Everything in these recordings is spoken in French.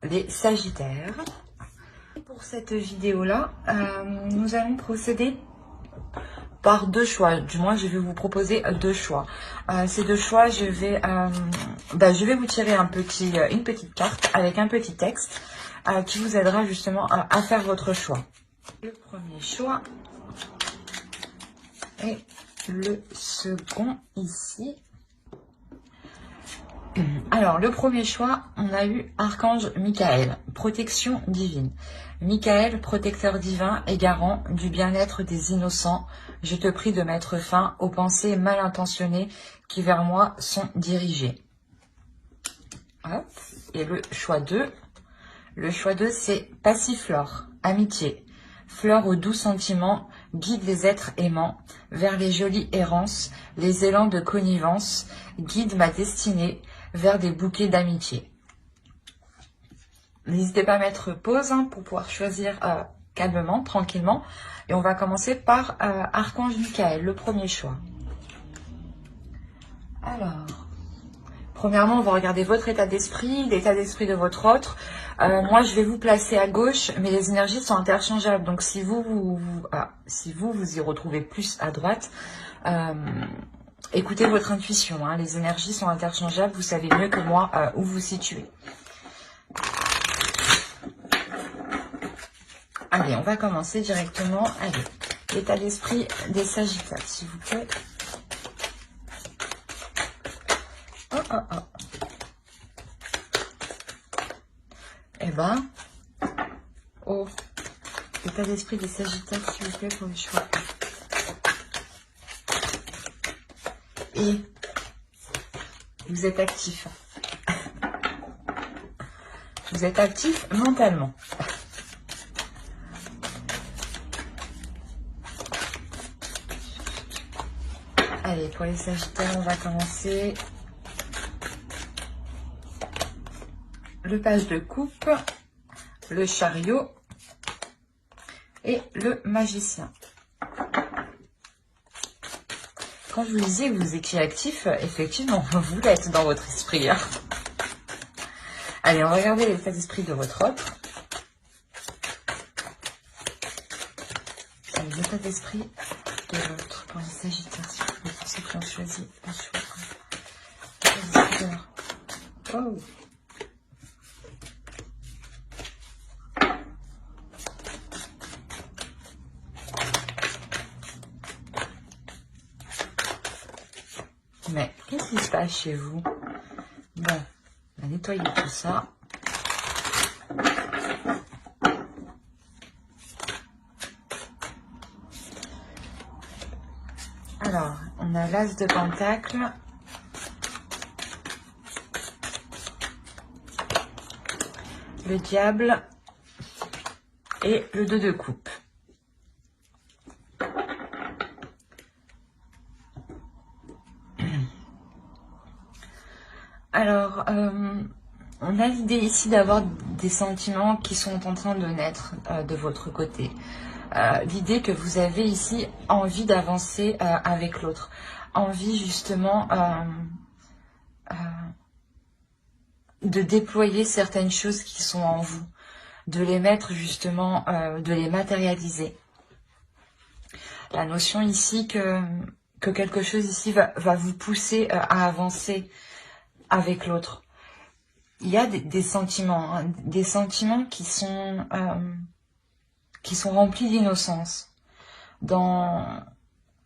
les Sagittaires. Pour cette vidéo-là, nous allons procéder par deux choix. Du moins, je vais vous proposer deux choix. Ces deux choix, je vais vous tirer une petite carte avec un petit texte qui vous aidera justement à faire votre choix. Le premier choix et le second ici. Alors, le premier choix, on a eu Archange Michael, protection divine. Michael, protecteur divin et garant du bien-être des innocents, je te prie de mettre fin aux pensées mal intentionnées qui vers moi sont dirigées. Hop. Et le choix 2. Le choix 2, c'est Passiflore, amitié. Fleur aux doux sentiments, guide les êtres aimants vers les jolies errances, les élans de connivence, guide ma destinée vers des bouquets d'amitié. N'hésitez pas à mettre pause pour pouvoir choisir calmement, tranquillement. Et on va commencer par Archange Michael, le premier choix. Alors, premièrement, on va regarder votre état d'esprit, l'état d'esprit de votre autre. Moi, je vais vous placer à gauche, mais les énergies sont interchangeables. Donc, si vous y retrouvez plus à droite, écoutez votre intuition. Les énergies sont interchangeables. Vous savez mieux que moi où vous situez. Allez, on va commencer directement. Allez, l'état d'esprit des Sagittaires, s'il vous plaît. Eh ben, l'état d'esprit des Sagittaires, s'il vous plaît, pour le choix. Et vous êtes actif. Vous êtes actif mentalement. Allez, pour les Sagittaires, on va commencer. Le page de coupe, le chariot et le magicien. Quand je vous disais que vous étiez actif, effectivement, vous l'êtes dans votre esprit. Allez, on va regarder l'état d'esprit de votre autre. Allez, l'état d'esprit de l'autre pour les Sagittaires, s'il vous plaît, pour ceux qui ont choisi le choix. L'état d'esprit de leur... Oh. Mais qu'est-ce qui se passe chez vous? Bon, on va nettoyer tout ça. Alors, on a l'As de Pentacle. Le Diable. Et le 2 de coupe. Alors, on a l'idée ici d'avoir des sentiments qui sont en train de naître de votre côté. L'idée que vous avez ici envie d'avancer avec l'autre. Envie justement de déployer certaines choses qui sont en vous. De les mettre justement, de les matérialiser. La notion ici que quelque chose ici va vous pousser à avancer avec l'autre. Il y a des sentiments, des sentiments qui sont remplis d'innocence. Dans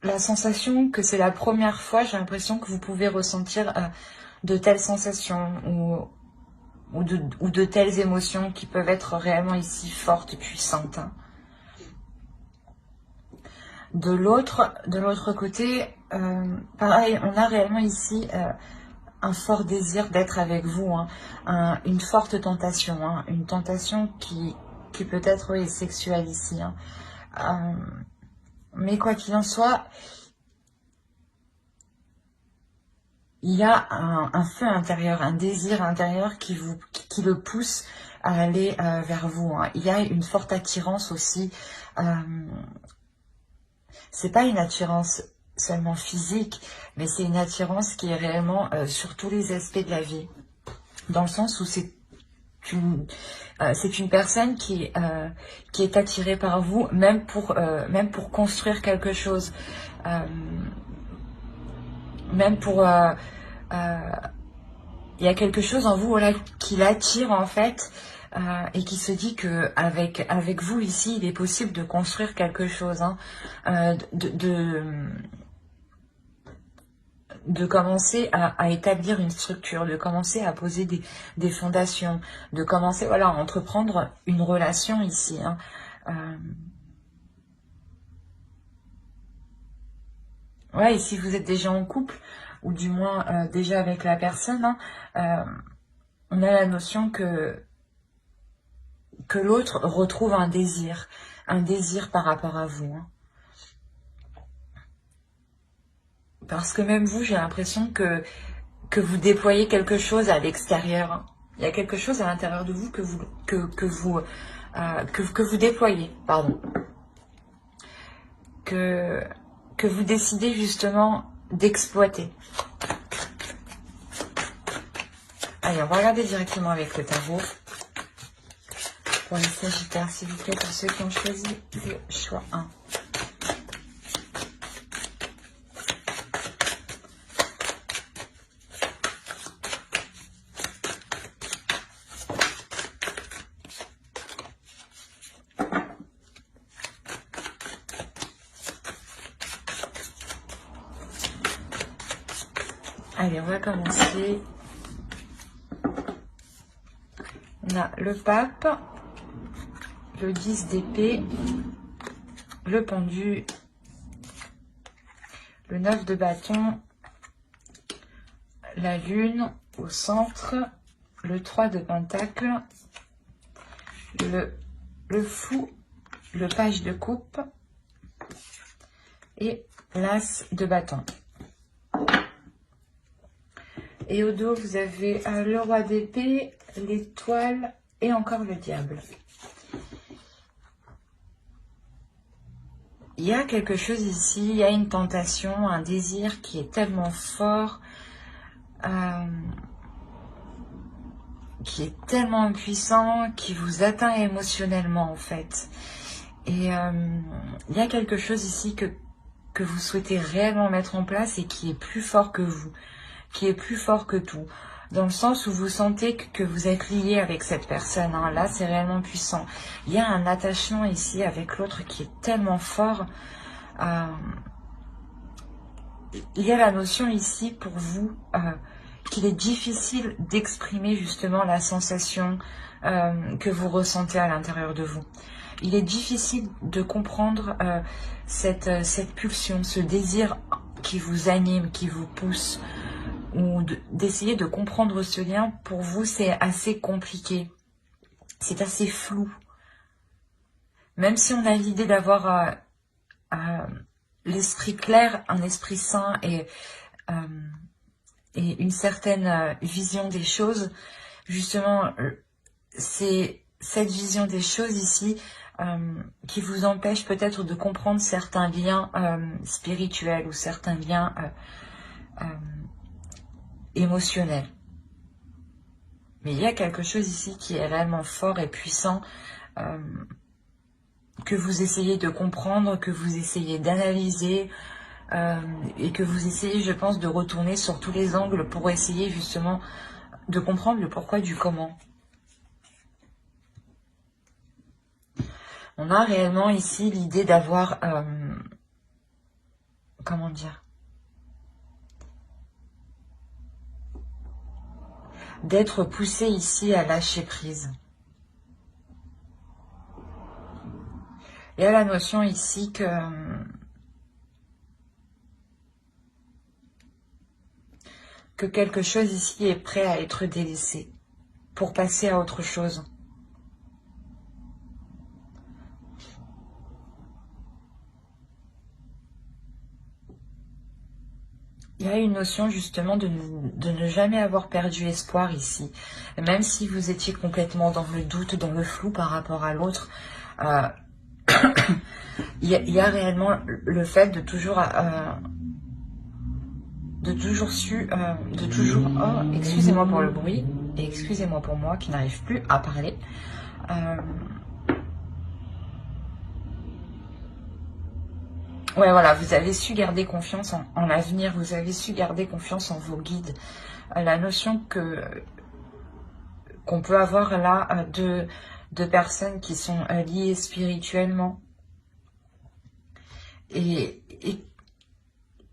la sensation que c'est la première fois, j'ai l'impression que vous pouvez ressentir de telles sensations ou de telles émotions qui peuvent être réellement ici fortes et puissantes. De l'autre côté, pareil, on a réellement ici un fort désir d'être avec vous, une forte tentation, une tentation qui peut être sexuelle ici. Mais quoi qu'il en soit, il y a un feu intérieur, un désir intérieur qui le pousse à aller vers vous. Il y a une forte attirance aussi. C'est pas une attirance seulement physique, mais c'est une attirance qui est réellement sur tous les aspects de la vie. Dans le sens où c'est c'est une personne qui est attirée par vous, même pour construire quelque chose, même pour... il y a quelque chose en vous, voilà, qui l'attire en fait, et qui se dit que avec vous ici, il est possible de construire quelque chose, hein, de commencer à établir une structure, de commencer à poser des fondations, de commencer, voilà, à entreprendre une relation ici, hein. Ouais, et si vous êtes déjà en couple, ou du moins déjà avec la personne, hein, on a la notion que l'autre retrouve un désir par rapport à vous, hein. Parce que même vous, j'ai l'impression que vous déployez quelque chose à l'extérieur, hein. Il y a quelque chose à l'intérieur de vous que vous déployez, pardon. Que vous décidez justement d'exploiter. Allez, on va regarder directement avec le tarot. Pour les Sagittaires, s'il vous plaît, pour ceux qui ont choisi le choix 1. Allez, on va commencer. On a le pape, le 10 d'épée, le pendu, le 9 de bâton, la lune au centre, le 3 de pentacle, le fou, le page de coupe et l'as de bâton. Et au dos, vous avez le roi d'épée, l'étoile et encore le diable. Il y a quelque chose ici, il y a une tentation, un désir qui est tellement fort, qui est tellement puissant, qui vous atteint émotionnellement en fait. Et il y a quelque chose ici que vous souhaitez réellement mettre en place et qui est plus fort que vous, qui est plus fort que tout. Dans le sens où vous sentez que vous êtes lié avec cette personne, hein. Là, c'est réellement puissant. Il y a un attachement ici avec l'autre qui est tellement fort. Il y a la notion ici pour vous qu'il est difficile d'exprimer justement la sensation que vous ressentez à l'intérieur de vous. Il est difficile de comprendre cette pulsion, ce désir qui vous anime, qui vous pousse, ou d'essayer de comprendre ce lien. Pour vous, c'est assez compliqué. C'est assez flou. Même si on a l'idée d'avoir l'esprit clair, un esprit sain et une certaine vision des choses, justement, c'est cette vision des choses ici qui vous empêche peut-être de comprendre certains liens spirituels ou certains liens émotionnel. Mais il y a quelque chose ici qui est réellement fort et puissant, que vous essayez de comprendre, que vous essayez d'analyser, et que vous essayez, je pense, de retourner sur tous les angles pour essayer justement de comprendre le pourquoi du comment. On a réellement ici l'idée d'avoir, comment dire, d'être poussé ici à lâcher prise. Il y a la notion ici que quelque chose ici est prêt à être délaissé pour passer à autre chose. Il y a une notion justement de ne jamais avoir perdu espoir ici. Même si vous étiez complètement dans le doute, dans le flou par rapport à l'autre, il y a réellement le fait de toujours oh, excusez-moi pour le bruit, Et excusez-moi pour moi qui n'arrive plus à parler. Ouais, voilà, vous avez su garder confiance en l'avenir, vous avez su garder confiance en vos guides. La notion qu'on peut avoir là de personnes qui sont liées spirituellement.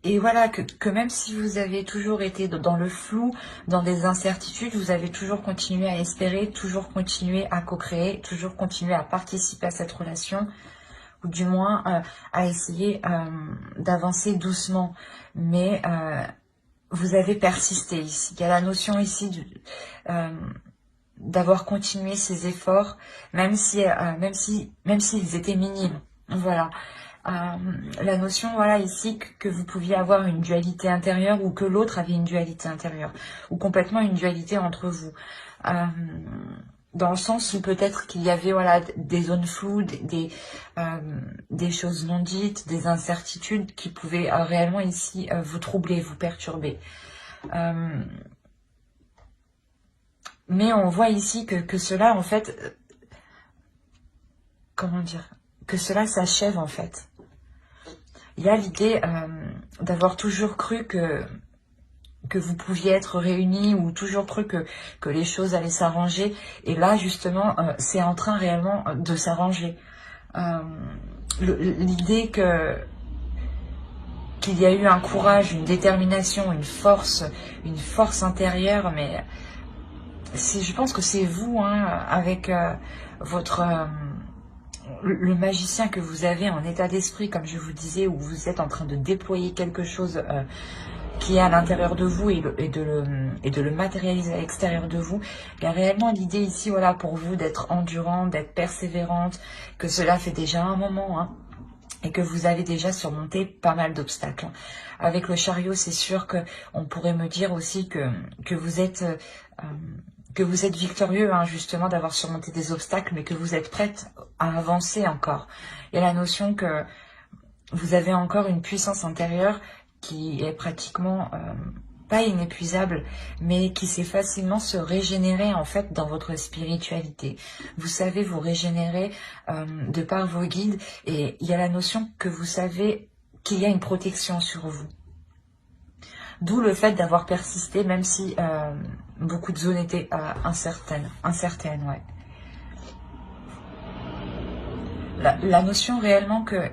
Et voilà, que même si vous avez toujours été dans le flou, dans des incertitudes, vous avez toujours continué à espérer, toujours continué à co-créer, toujours continué à participer à cette relation, ou du moins à essayer d'avancer doucement. Mais vous avez persisté ici. Il y a la notion ici d'avoir continué ces efforts, même s'ils étaient minimes. Voilà. La notion, voilà, ici, que vous pouviez avoir une dualité intérieure ou que l'autre avait une dualité intérieure, ou complètement une dualité entre vous. Dans le sens où peut-être qu'il y avait, voilà, des zones floues, des choses non dites, des incertitudes qui pouvaient réellement ici vous troubler, vous perturber. Mais on voit ici que cela, en fait, comment dire, que cela s'achève, en fait. Il y a l'idée d'avoir toujours cru que vous pouviez être réunis ou toujours cru que les choses allaient s'arranger. Et là, justement, c'est en train réellement de s'arranger. L'idée qu'il y a eu un courage, une détermination, une force intérieure, mais je pense que c'est vous, hein, avec votre... le magicien que vous avez en état d'esprit, comme je vous disais, où vous êtes en train de déployer quelque chose qui est à l'intérieur de vous et de le matérialiser à l'extérieur de vous. Il y a réellement l'idée ici, voilà, pour vous d'être endurante, d'être persévérante, que cela fait déjà un moment, hein, et que vous avez déjà surmonté pas mal d'obstacles. Avec le chariot, c'est sûr que on pourrait me dire aussi que vous êtes victorieux, hein, justement, d'avoir surmonté des obstacles, mais que vous êtes prête à avancer encore. Il y a la notion que vous avez encore une puissance intérieure qui est pratiquement pas inépuisable, mais qui sait facilement se régénérer, en fait, dans votre spiritualité. Vous savez vous régénérer de par vos guides, et il y a la notion que vous savez qu'il y a une protection sur vous. D'où le fait d'avoir persisté, même si beaucoup de zones étaient incertaines, ouais. La notion réellement que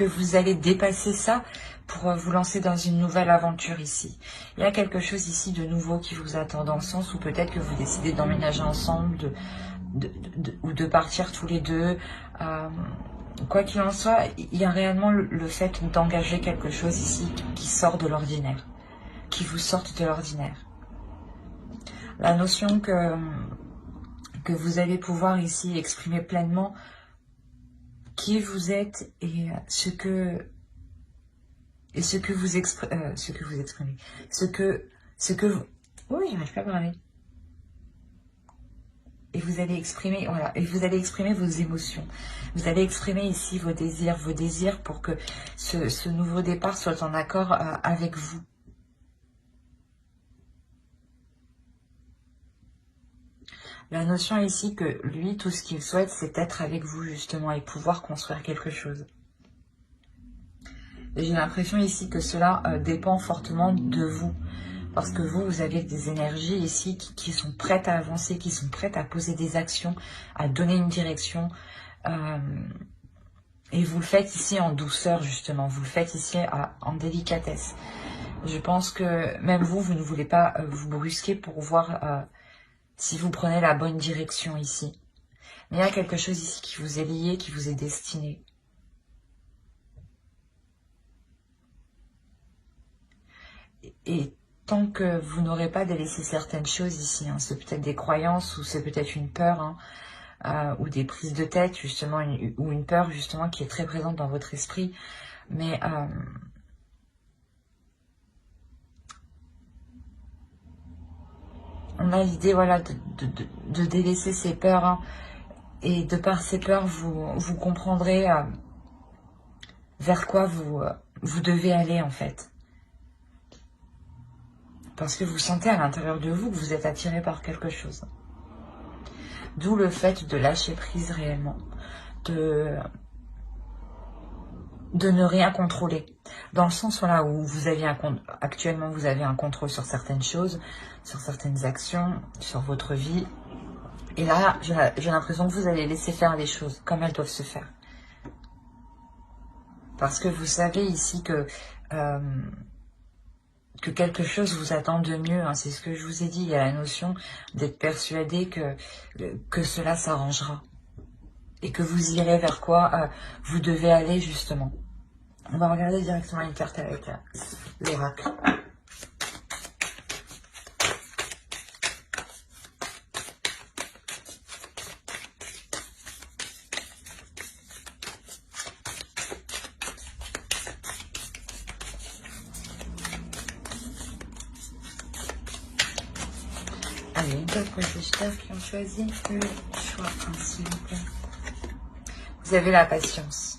vous allez dépasser ça pour vous lancer dans une nouvelle aventure ici. Il y a quelque chose ici de nouveau qui vous attend, dans le sens où peut-être que vous décidez d'emménager ensemble, ou de partir tous les deux. Quoi qu'il en soit, il y a réellement le fait d'engager quelque chose ici qui sort de l'ordinaire, qui vous sorte de l'ordinaire. La notion que vous allez pouvoir ici exprimer pleinement qui vous êtes et ce que vous exprimez, oui, j'arrive pas à parler. Et vous allez exprimer, voilà, et vous allez exprimer vos émotions. Vous allez exprimer ici vos désirs pour que ce nouveau départ soit en accord avec vous. La notion ici que lui, tout ce qu'il souhaite, c'est être avec vous justement et pouvoir construire quelque chose. Et j'ai l'impression ici que cela dépend fortement de vous. Parce que vous avez des énergies ici qui sont prêtes à avancer, qui sont prêtes à poser des actions, à donner une direction. Et vous le faites ici en douceur, justement. Vous le faites ici en délicatesse. Je pense que même vous ne voulez pas vous brusquer pour voir si vous prenez la bonne direction ici. Mais il y a quelque chose ici qui vous est lié, qui vous est destiné. Et tant que vous n'aurez pas délaissé certaines choses ici, hein, c'est peut-être des croyances ou c'est peut-être une peur, hein, ou des prises de tête, justement, ou une peur, justement, qui est très présente dans votre esprit. Mais on a l'idée, voilà, de délaisser ces peurs, hein, et de par ces peurs, vous comprendrez vers quoi vous devez aller, en fait. Parce que vous sentez à l'intérieur de vous que vous êtes attiré par quelque chose. D'où le fait de lâcher prise réellement. De ne rien contrôler. Dans le sens là où vous avez actuellement vous avez un contrôle sur certaines choses, sur certaines actions, sur votre vie. Et là, j'ai l'impression que vous allez laisser faire les choses comme elles doivent se faire. Parce que vous savez ici que quelque chose vous attend de mieux. Hein. C'est ce que je vous ai dit. Il y a la notion d'être persuadé que cela s'arrangera. Et que vous irez vers quoi vous devez aller justement. On va regarder directement une carte avec l'oracle. Allez, une carte pour les sagittaires qui ont choisi le choix 1, s'il vous plaît. Vous avez la patience.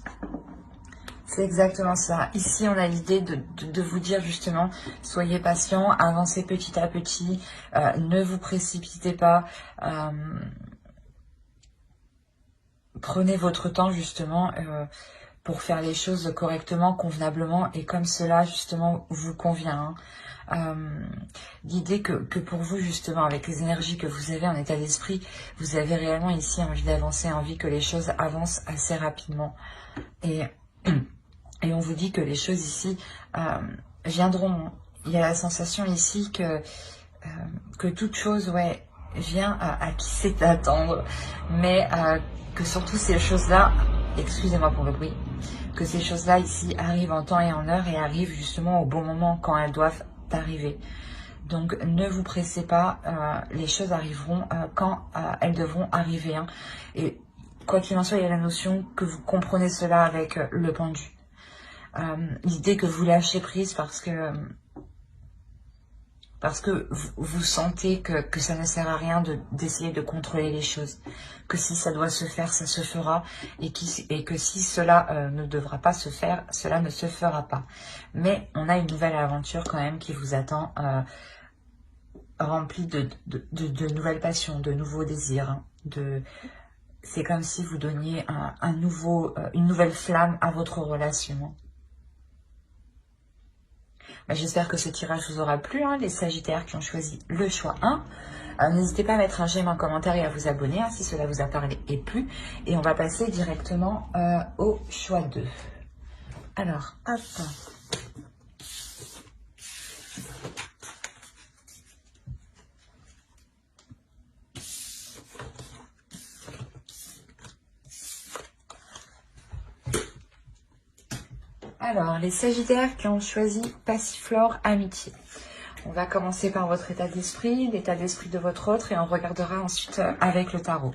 C'est exactement ça. Ici, on a l'idée de vous dire justement, soyez patient, avancez petit à petit, ne vous précipitez pas, prenez votre temps justement pour faire les choses correctement, convenablement et comme cela justement vous convient. Hein. L'idée que pour vous justement avec les énergies que vous avez en état d'esprit, vous avez réellement ici envie d'avancer, envie que les choses avancent assez rapidement et on vous dit que les choses ici viendront. Il y a la sensation ici que toute chose vient à qui sait attendre, mais que surtout ces choses-là, excusez-moi pour le bruit, que ces choses-là ici arrivent en temps et en heure et arrivent justement au bon moment quand elles doivent arriver. Donc ne vous pressez pas, les choses arriveront quand elles devront arriver. Hein. Et quoi qu'il en soit, il y a la notion que vous comprenez cela avec le pendu. L'idée que vous lâchez prise parce que vous sentez que ça ne sert à rien d'essayer de contrôler les choses. Que si ça doit se faire, ça se fera. Et que si cela ne devra pas se faire, cela ne se fera pas. Mais on a une nouvelle aventure quand même qui vous attend, remplie de nouvelles passions, de nouveaux désirs. Hein, c'est comme si vous donniez une nouvelle flamme à votre relation. J'espère que ce tirage vous aura plu, hein, les Sagittaires qui ont choisi le choix 1. N'hésitez pas à mettre un j'aime, un commentaire et à vous abonner hein, si cela vous a parlé et plu. Et on va passer directement au choix 2. Alors, hop. Alors, les Sagittaires qui ont choisi Passiflore Amitié. On va commencer par votre état d'esprit, l'état d'esprit de votre autre, et on regardera ensuite avec le tarot.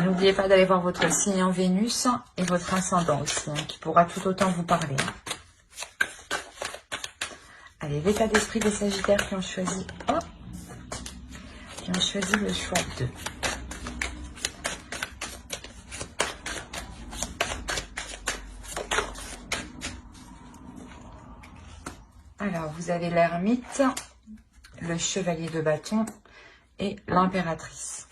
N'oubliez pas d'aller voir votre signe en Vénus et votre ascendant aussi, hein, qui pourra tout autant vous parler. Allez, l'état d'esprit des Sagittaires qui ont choisi le choix 2. Alors, vous avez l'ermite, le chevalier de bâton et l'impératrice.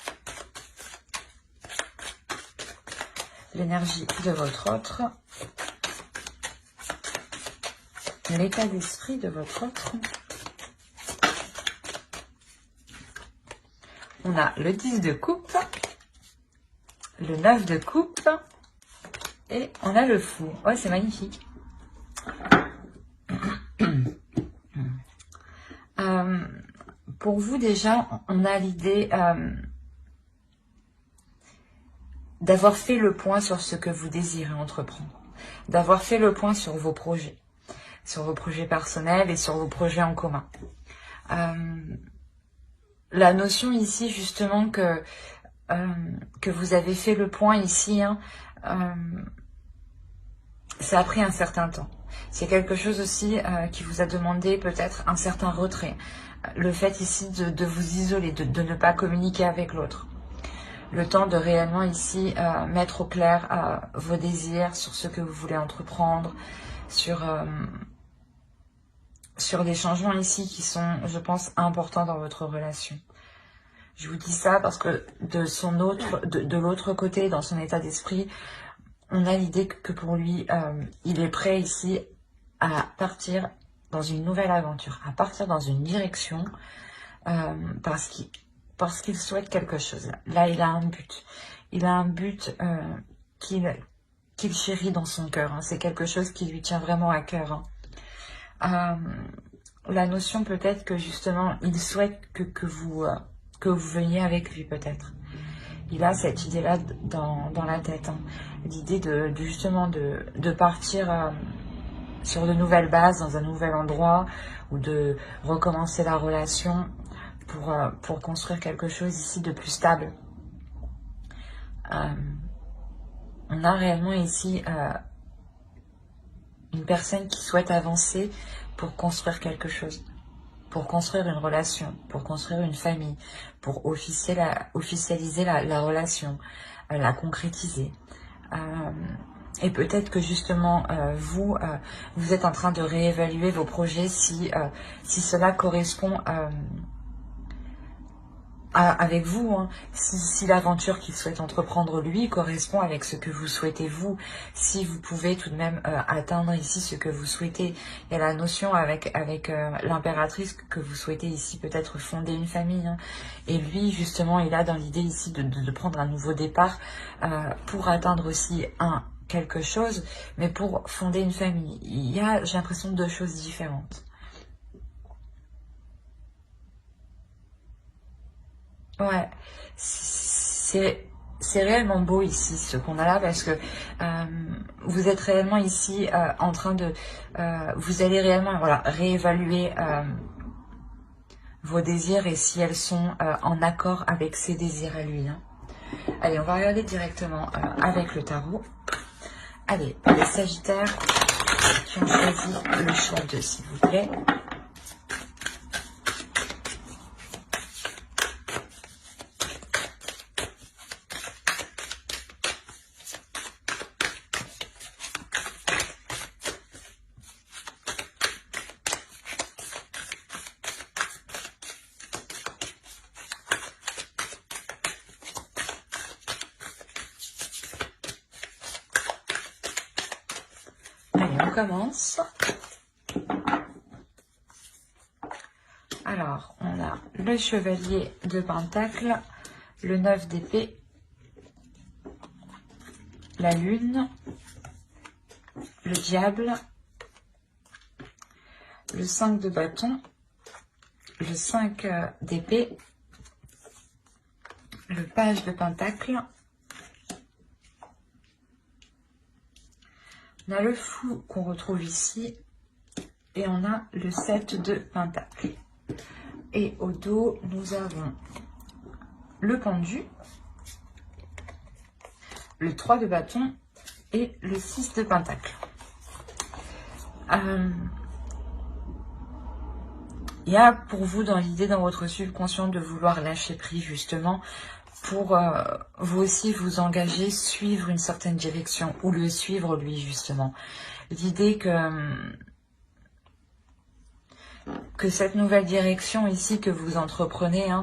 L'énergie de votre autre. L'état d'esprit de votre autre. On a le 10 de coupe, le 9 de coupe et on a le fou. Ouais, c'est magnifique. Pour vous, déjà, on a l'idée d'avoir fait le point sur ce que vous désirez entreprendre, d'avoir fait le point sur vos projets personnels et sur vos projets en commun. La notion ici, justement, que vous avez fait le point ici, hein, ça a pris un certain temps. C'est quelque chose aussi qui vous a demandé peut-être un certain retrait. Le fait ici de vous isoler, de ne pas communiquer avec l'autre. Le temps de réellement ici mettre au clair vos désirs sur ce que vous voulez entreprendre, sur des changements ici qui sont, je pense, importants dans votre relation. Je vous dis ça parce que de l'autre côté, dans son état d'esprit, on a l'idée que pour lui, il est prêt ici à partir dans une nouvelle aventure, à partir dans une direction, parce qu'il souhaite quelque chose. Là, il a un but. Il a un but qu'il chérit dans son cœur. Hein. C'est quelque chose qui lui tient vraiment à cœur. Hein. La notion peut-être que justement, il souhaite que vous veniez avec lui peut-être. Il a cette idée-là dans la tête. Hein. L'idée justement de partir sur de nouvelles bases, dans un nouvel endroit, ou de recommencer la relation pour construire quelque chose ici de plus stable. On a réellement ici une personne qui souhaite avancer pour construire quelque chose, pour construire une relation, pour construire une famille, pour officialiser la relation, la concrétiser. Et peut-être que justement, vous êtes en train de réévaluer vos projets si cela correspond avec vous, hein. Si l'aventure qu'il souhaite entreprendre lui correspond avec ce que vous souhaitez vous, si vous pouvez tout de même atteindre ici ce que vous souhaitez. Il y a la notion avec l'impératrice que vous souhaitez ici peut-être fonder une famille, hein. Et lui justement il a dans l'idée ici de prendre un nouveau départ pour atteindre aussi quelque chose, mais pour fonder une famille. Il y a, j'ai l'impression, deux choses différentes. Ouais, c'est réellement beau ici, ce qu'on a là, parce que vous êtes réellement ici en train de... vous allez réellement réévaluer vos désirs et si elles sont en accord avec ses désirs à lui. Hein. Allez, on va regarder directement avec le tarot. Allez, les Sagittaires qui ont choisi le choix de, s'il vous plaît. On commence. Alors, on a le chevalier de Pentacle, le 9 d'épée, la lune, le diable, le 5 de bâton, le 5 d'épée, le page de Pentacle. On a le fou qu'on retrouve ici et on a le 7 de Pentacle. Et au dos, nous avons le pendu, le 3 de bâton et le 6 de Pentacle. Il y a pour vous dans l'idée, dans votre subconscient, de vouloir lâcher prise justement pour vous aussi vous engager, suivre une certaine direction ou le suivre lui justement. L'idée que cette nouvelle direction ici que vous entreprenez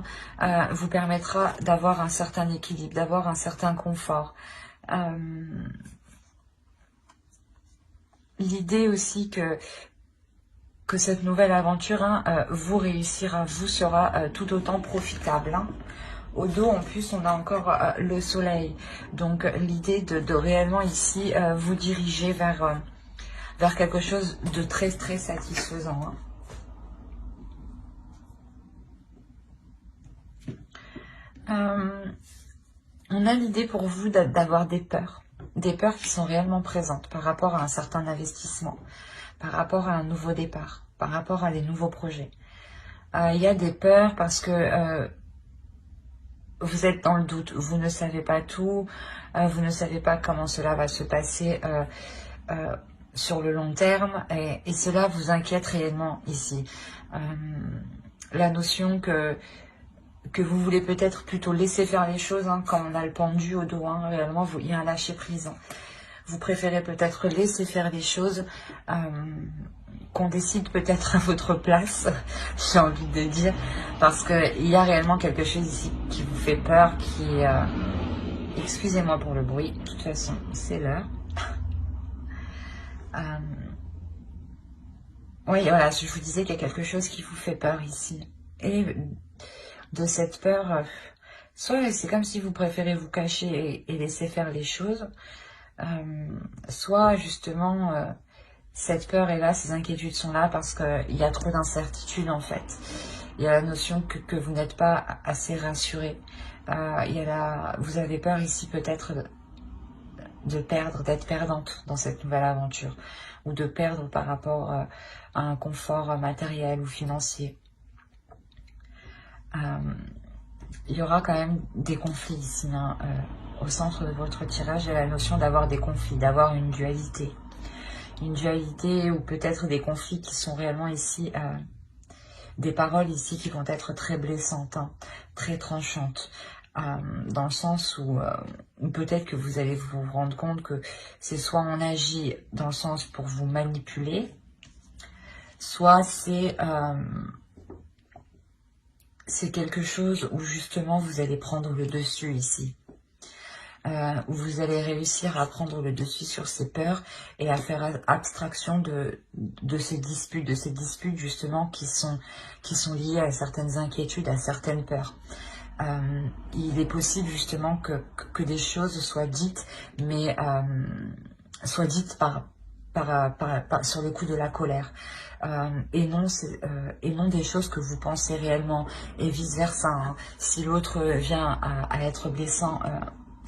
vous permettra d'avoir un certain équilibre, d'avoir un certain confort. L'idée aussi que cette nouvelle aventure vous réussira, vous sera tout autant profitable. Hein. Au dos, en plus, on a encore le soleil. Donc, l'idée de réellement ici vous diriger vers quelque chose de très, très satisfaisant. Hein. On a l'idée pour vous d'avoir des peurs qui sont réellement présentes par rapport à un certain investissement, par rapport à un nouveau départ, par rapport à des nouveaux projets. Il y a des peurs parce que vous êtes dans le doute, vous ne savez pas tout, vous ne savez pas comment cela va se passer sur le long terme et cela vous inquiète réellement ici. La notion que vous voulez peut-être plutôt laisser faire les choses quand on a le pendu au dos, réellement il y a un lâcher prise. Vous préférez peut-être laisser faire les choses, qu'on décide peut-être à votre place, j'ai envie de dire, parce qu'il y a réellement quelque chose ici qui vous fait peur, qui est... excusez-moi pour le bruit, de toute façon, c'est l'heure. Oui, voilà, je vous disais qu'il y a quelque chose qui vous fait peur ici. Et de cette peur, soit c'est comme si vous préférez vous cacher et laisser faire les choses, soit justement cette peur est là, ces inquiétudes sont là parce qu'il y a trop d'incertitudes en fait. Il y a la notion que vous n'êtes pas assez rassuré. Vous avez peur ici peut-être de perdre, d'être perdante dans cette nouvelle aventure, ou de perdre par rapport à un confort matériel ou financier. Il y aura quand même des conflits ici, hein, au centre de votre tirage. Il y a la notion d'avoir des conflits, d'avoir une dualité. Une dualité ou peut-être des conflits qui sont réellement ici, des paroles ici qui vont être très blessantes, hein, très tranchantes. Dans le sens où peut-être que vous allez vous rendre compte que c'est soit on agit dans le sens pour vous manipuler, soit c'est quelque chose où justement vous allez prendre le dessus ici. Où vous allez réussir à prendre le dessus sur ces peurs et à faire abstraction de ces disputes justement qui sont liées à certaines inquiétudes, à certaines peurs. Il est possible justement que des choses soient dites, mais soient dites sur le coup de la colère, et non des choses que vous pensez réellement, et vice versa, hein. Si l'autre vient à être blessant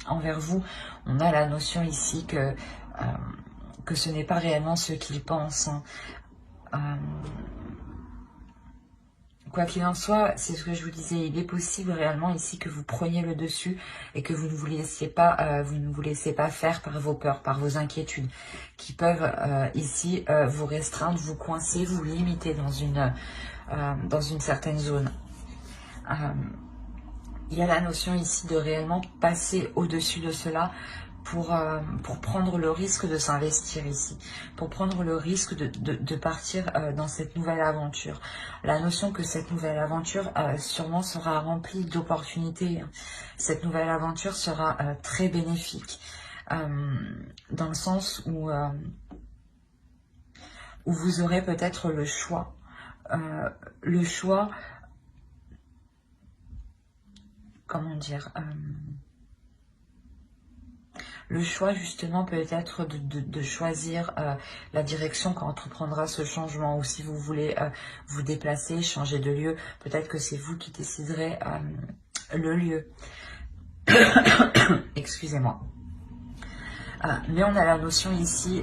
envers vous, on a la notion ici que ce n'est pas réellement ce qu'il pense, hein. Quoi qu'il en soit, c'est ce que je vous disais, il est possible réellement ici que vous preniez le dessus et que vous ne vous laissiez pas faire par vos peurs, par vos inquiétudes, qui peuvent ici vous restreindre, vous coincer, vous limiter dans une certaine zone. Il y a la notion ici de réellement passer au-dessus de cela, pour prendre le risque de s'investir ici, pour prendre le risque de partir dans cette nouvelle aventure. La notion que cette nouvelle aventure sûrement sera remplie d'opportunités. Cette nouvelle aventure sera très bénéfique, dans le sens où vous aurez peut-être le choix. Comment dire, le choix justement peut-être de choisir la direction qu'entreprendra ce changement, ou si vous voulez vous déplacer, changer de lieu, peut-être que c'est vous qui déciderez le lieu. Excusez-moi. Mais on a la notion ici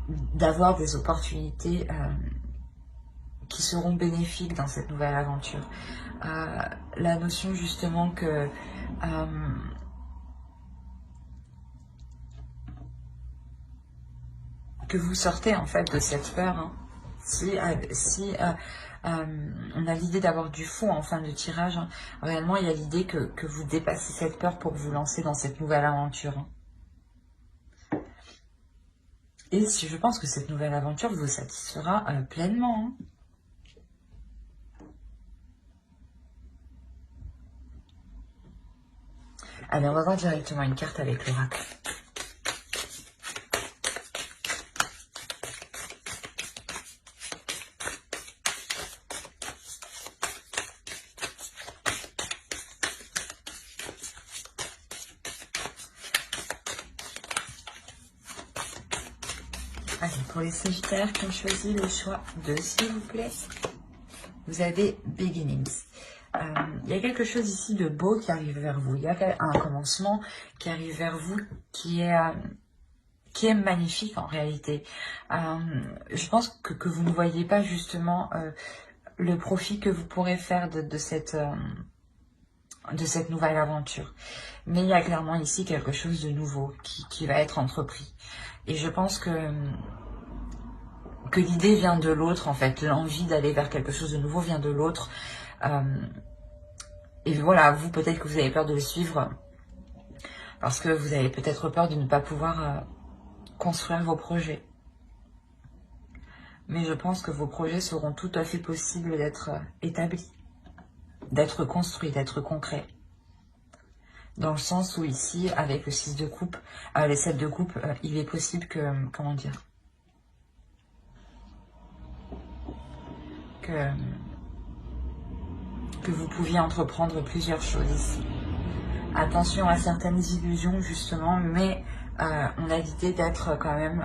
d'avoir des opportunités qui seront bénéfiques dans cette nouvelle aventure. La notion justement que vous sortez en fait de cette peur, hein. Si on a l'idée d'avoir du fond en fin de tirage, hein, réellement il y a l'idée que vous dépassez cette peur pour vous lancer dans cette nouvelle aventure, hein. Et si je pense que cette nouvelle aventure vous satisfera pleinement, hein. Allez, on va voir directement une carte avec l'oracle. Allez, pour les Sagittaires qui ont choisi le choix 2, s'il vous plaît, vous avez Beginnings. Il y a quelque chose ici de beau qui arrive vers vous. Il y a un commencement qui arrive vers vous qui est magnifique en réalité. Je pense que vous ne voyez pas justement le profit que vous pourrez faire de cette nouvelle aventure. Mais il y a clairement ici quelque chose de nouveau qui va être entrepris. Et je pense que l'idée vient de l'autre en fait. L'envie d'aller vers quelque chose de nouveau vient de l'autre. Et voilà, vous peut-être que vous avez peur de le suivre Parce que vous avez peut-être peur de ne pas pouvoir construire vos projets. Mais je pense que vos projets seront tout à fait possibles d'être établis, d'être construits, d'être concrets. Dans le sens où ici, avec le 6 de coupe, les 7 de coupe, il est possible que, comment dire, que vous pouviez entreprendre plusieurs choses ici. Attention à certaines illusions justement, mais on a l'idée d'être quand même,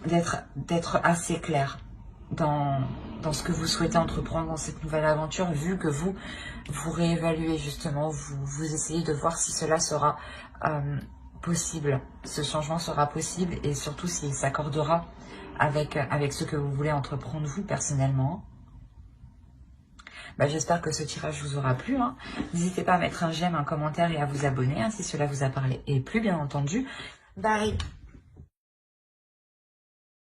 d'être assez clair dans ce que vous souhaitez entreprendre dans cette nouvelle aventure, vu que vous réévaluez justement, vous essayez de voir si cela sera possible, ce changement sera possible et surtout s'il s'accordera avec ce que vous voulez entreprendre vous personnellement. J'espère que ce tirage vous aura plu. N'hésitez pas à mettre un j'aime, un commentaire et à vous abonner si cela vous a parlé et plus bien entendu. Bye.